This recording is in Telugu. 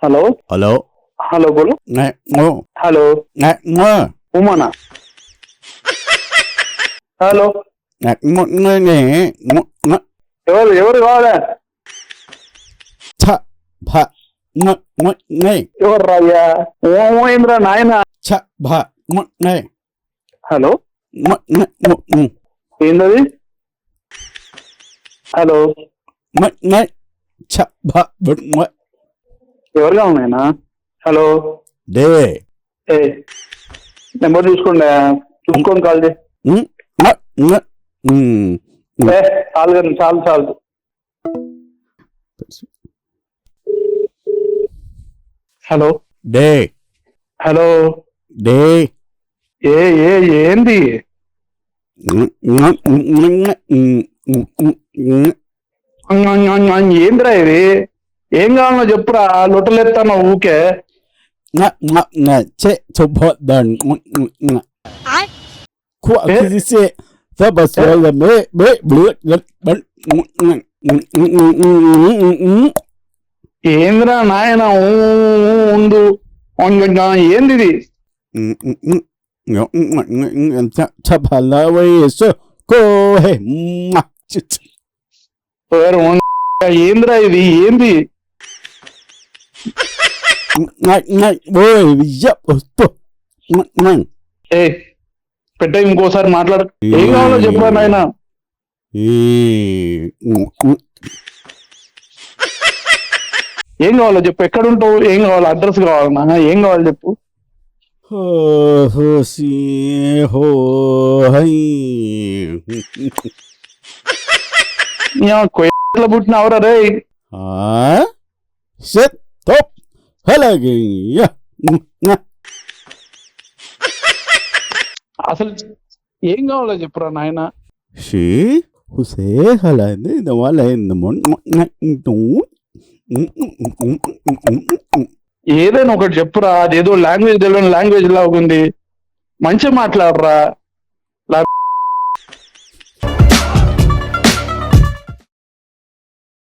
हेलो हेलो हेलो बोलो हेलो ఉమానా హలో ఎవరు ఎవరు కావాలా ఎవరు రాయ్యా ఏంద్రా నాయన హలో ఏందది హలో ఎవరు కావాలి నాయనా హలో ఏ నెంబర్ చూసుకోండి చూసుకొని కాల్ చేయి చాలు కానీ చాలు చాలు హలో హలో ఏ ఏ ఏంది ఏందిరా ఇది ఏం కావాలో చెప్పురా లొట్టలేస్తాను ఊకే ఏందిరా నాయన ఉండు ఏంది ఇది ఏందిరా ఇది ఏంది ఏ పెట్ట ఇంకోసారి మాట్లాడు ఏం కావాలో చెప్పరా నాయన ఏం కావాలో చెప్పు ఎక్కడుంటావు ఏం కావాలి అడ్రస్ కావాలన్నా ఏం కావాలి చెప్పు కొయ్యలో పుట్టిన అవరా రే అసలు ఏం కావాలో చెప్పురా నాయన ఏదైనా ఒకటి చెప్పురా అదేదో లాంగ్వేజ్ తెలియని లాంగ్వేజ్ లాగా ఉంది మంచిగా మాట్లాడరా